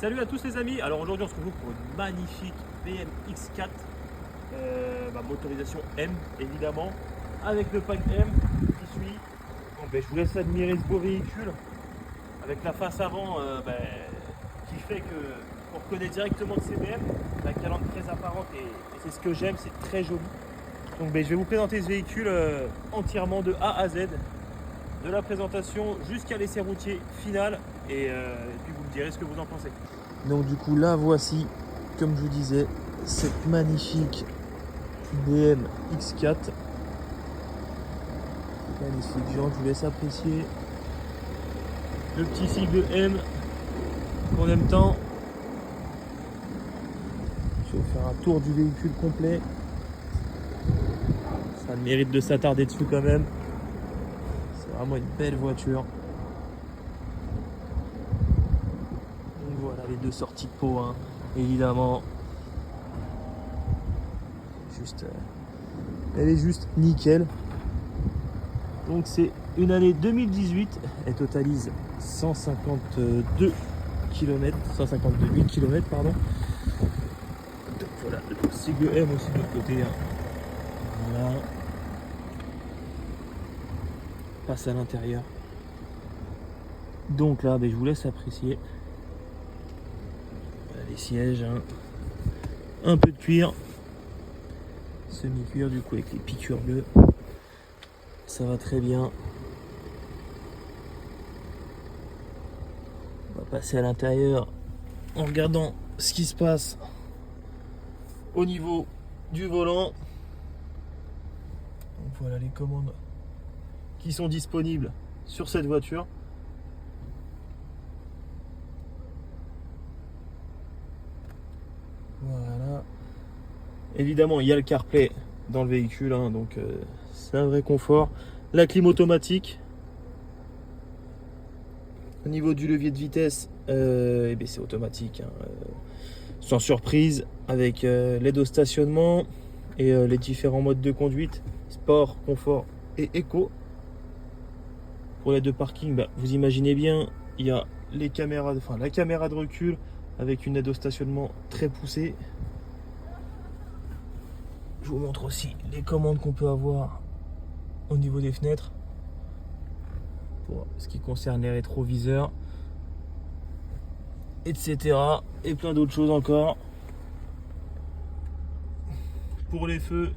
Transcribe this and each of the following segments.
Salut à tous les amis, alors aujourd'hui on se retrouve pour une magnifique BM X4, motorisation M évidemment, avec le pack M qui suit. Bon, je vous laisse admirer ce beau véhicule, avec la face avant qui fait qu'on reconnaît directement que c'est BM, la calandre très apparente et c'est ce que j'aime, c'est très joli. Donc je vais vous présenter ce véhicule entièrement de A à Z, de la présentation jusqu'à l'essai routier final et puis vous me direz ce que vous en pensez. Donc du coup là voici, comme je vous disais, cette magnifique BM X4. Magnifique, genre je vous laisse apprécier le petit sigle M qu'on aime tant. Je vais vous faire un tour du véhicule complet. Ça a le mérite de s'attarder dessus quand même. C'est vraiment une belle voiture. Donc voilà les deux sorties de pot, hein, évidemment. Elle est juste nickel. Donc c'est une année 2018. Elle totalise 152 km, 152 km pardon. Donc voilà, le sigle M aussi de l'autre côté, hein. Voilà. Passe à l'intérieur. Donc là, je vous laisse apprécier. Voilà, les sièges, hein. Un peu de cuir, semi-cuir du coup avec les piqûres bleues. Ça va très bien. On va passer à l'intérieur en regardant ce qui se passe au niveau du volant. Donc voilà les commandes qui sont disponibles sur cette voiture. Voilà. Évidemment, il y a le CarPlay dans le véhicule, hein, donc c'est un vrai confort. La clim automatique. Au niveau du levier de vitesse, c'est automatique, hein, sans surprise, avec l'aide au stationnement et les différents modes de conduite, sport, confort et éco. Pour l'aide de parking, vous imaginez bien, il y a les caméras, la caméra de recul avec une aide au stationnement très poussée. Je vous montre aussi les commandes qu'on peut avoir au niveau des fenêtres pour ce qui concerne les rétroviseurs, etc. Et plein d'autres choses encore. Pour les feux,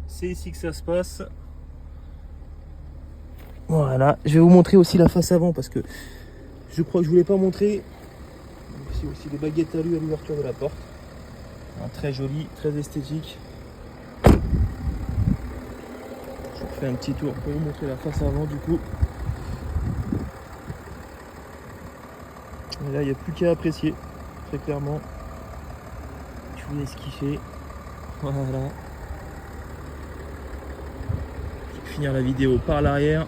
c'est ici que ça se passe. Voilà, je vais vous montrer aussi la face avant parce que je crois que je ne vous l'ai pas montré. Ici aussi des baguettes alu à l'ouverture de la porte. Très joli, très esthétique. Je vous fais un petit tour pour vous montrer la face avant du coup. Et là il n'y a plus qu'à apprécier, très clairement. Je vous laisse kiffer. Voilà. Je vais finir la vidéo par l'arrière.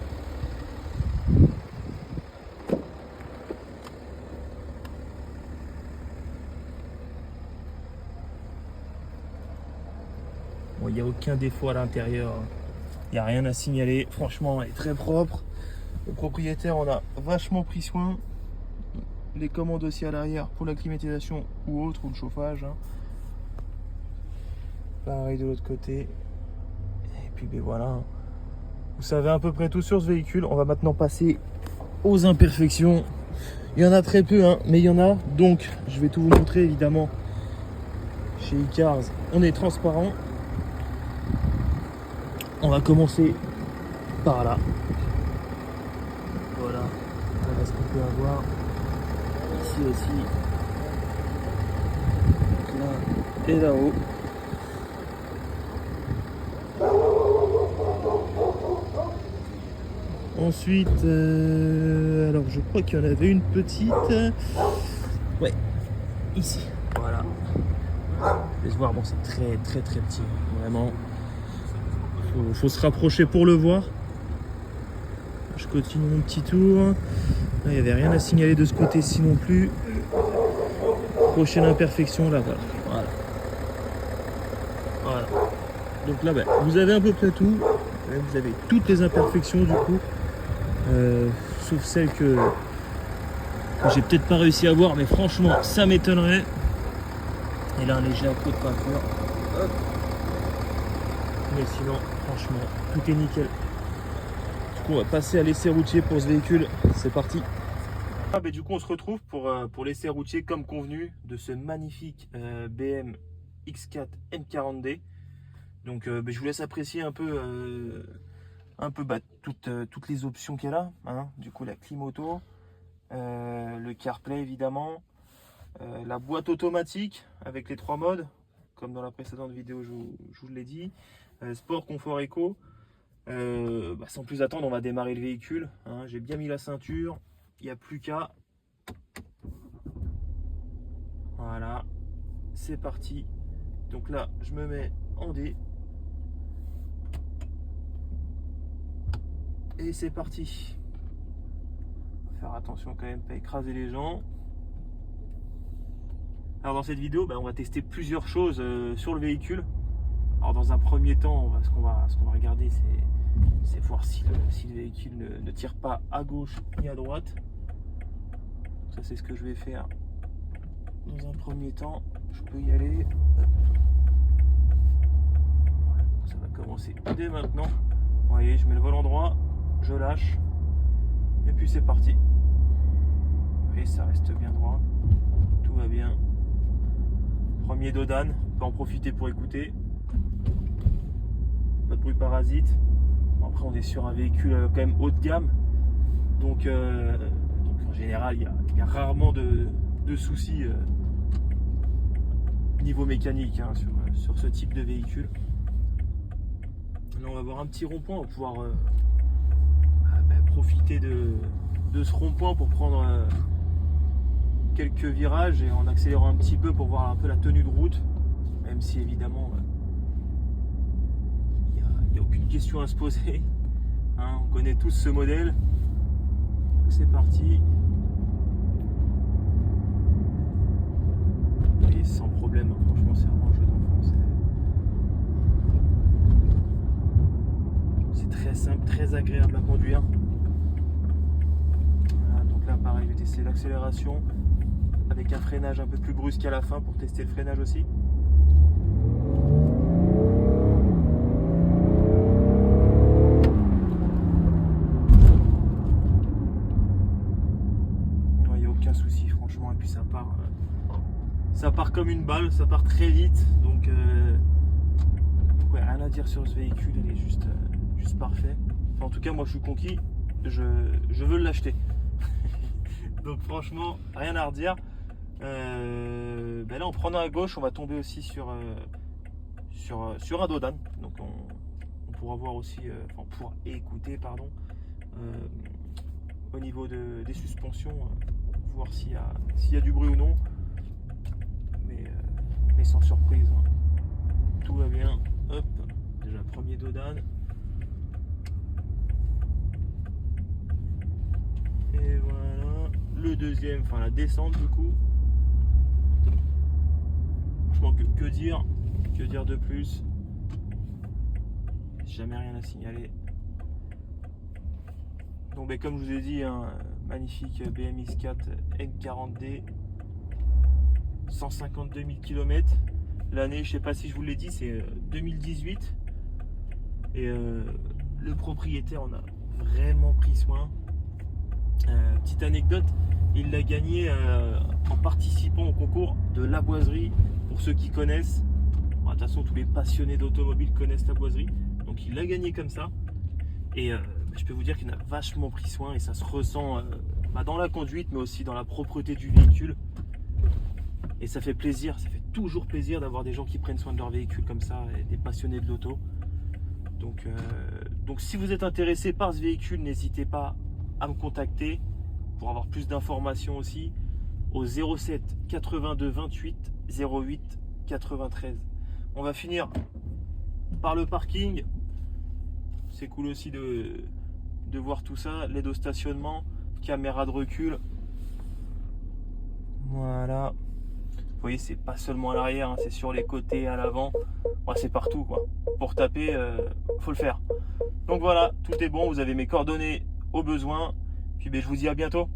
Bon, il n'y a aucun défaut à l'intérieur. Il n'y a rien à signaler. Franchement, elle est très propre. Le propriétaire en a vachement pris soin. Les commandes aussi à l'arrière pour la climatisation ou autre, ou le chauffage, hein. Pareil de l'autre côté. Et puis voilà. Vous savez à peu près tout sur ce véhicule. On va maintenant passer aux imperfections. Il y en a très peu, hein, mais il y en a. Donc, je vais tout vous montrer évidemment. Chez iCars, on est transparent. On va commencer par là. Voilà. Voilà ce qu'on peut avoir. Ici aussi. Là et là-haut. Ensuite, alors je crois qu'il y en avait une petite. Ouais, ici. Voilà. Laisse voir, bon, c'est très très très petit. Vraiment. Faut se rapprocher pour le voir. Je continue mon petit tour. Là, il n'y avait rien à signaler de ce côté-ci non plus. Prochaine imperfection là, voilà. Voilà. Donc là, vous avez à peu près tout. Vous avez toutes les imperfections du coup. Sauf celles J'ai peut-être pas réussi à voir, mais franchement, ça m'étonnerait. Et là, un léger accro de peinture. Hop. Mais sinon, franchement, tout est nickel. Du coup, on va passer à l'essai routier pour ce véhicule. C'est parti. Du coup, on se retrouve pour l'essai routier comme convenu de ce magnifique BM X4 M40D. Donc, je vous laisse apprécier un peu toutes les options qu'il y a là. Hein. Du coup, la clim auto, le CarPlay évidemment, la boîte automatique avec les 3 modes, comme dans la précédente vidéo, je vous l'ai dit. Sport, confort, éco. Sans plus attendre, on va démarrer le véhicule. Hein. J'ai bien mis la ceinture. Il n'y a plus qu'à. Voilà. C'est parti. Donc là, je me mets en D. Et c'est parti. Faire attention quand même, pas écraser les gens. Alors dans cette vidéo, on va tester plusieurs choses sur le véhicule. Alors dans un premier temps, ce qu'on va regarder, c'est voir si le véhicule ne tire pas à gauche ni à droite. Ça c'est ce que je vais faire. Dans un premier temps, je peux y aller. Hop. Voilà, ça va commencer dès maintenant. Vous voyez, je mets le volant droit, je lâche, et puis c'est parti. Et ça reste bien droit, tout va bien. Premier dodan, on peut en profiter pour écouter. Pas de bruit parasite. Bon, après on est sur un véhicule quand même haut de gamme, donc en général il y a rarement de soucis niveau mécanique hein, sur ce type de véhicule. Là on va avoir un petit rond-point, on va pouvoir profiter de ce rond-point pour prendre quelques virages et en accélérant un petit peu pour voir un peu la tenue de route, même si évidemment il n'y a aucune question à se poser hein, on connaît tous ce modèle. C'est parti. Et sans problème hein, franchement c'est vraiment un jeu d'enfant, c'est très simple, très agréable à conduire. Voilà, donc là pareil, je vais tester l'accélération avec un freinage un peu plus brusque à la fin pour tester le freinage aussi. Il n'y a aucun souci franchement, et puis ça part comme une balle, ça part très vite, donc ouais, rien à dire sur ce véhicule, il est juste parfait. Enfin, en tout cas moi je suis conquis, je veux l'acheter. Donc franchement rien à redire. Là en prenant à gauche on va tomber aussi sur un dodan, donc on pourra voir aussi, on pourra écouter pardon au niveau des suspensions, voir s'il y a du bruit ou non, mais sans surprise hein. Tout va bien. Hop, déjà premier dodan. Et voilà, le deuxième, enfin la descente du coup. Franchement, que dire de plus? Jamais rien à signaler. Donc comme je vous ai dit, un magnifique BM X4 M40D, 152 000 km. L'année, je sais pas si je vous l'ai dit, c'est 2018. Et le propriétaire en a vraiment pris soin. Petite anecdote, il l'a gagné en participant au concours de la boiserie. Pour ceux qui connaissent, de toute façon tous les passionnés d'automobile connaissent la boiserie, donc il l'a gagné comme ça. Et je peux vous dire qu'il a vachement pris soin et ça se ressent dans la conduite, mais aussi dans la propreté du véhicule. Et ça fait plaisir, ça fait toujours plaisir d'avoir des gens qui prennent soin de leur véhicule comme ça, et des passionnés de l'auto. Donc si vous êtes intéressé par ce véhicule, n'hésitez pas à me contacter pour avoir plus d'informations aussi au 07 82 28 08 93. On va finir par le parking. C'est cool aussi de voir tout ça, l'aide au stationnement, caméra de recul. Voilà. Vous voyez, c'est pas seulement à l'arrière, hein, c'est sur les côtés, à l'avant. C'est partout quoi. Pour taper, faut le faire. Donc voilà, tout est bon. Vous avez mes coordonnées au besoin. Puis je vous dis à bientôt.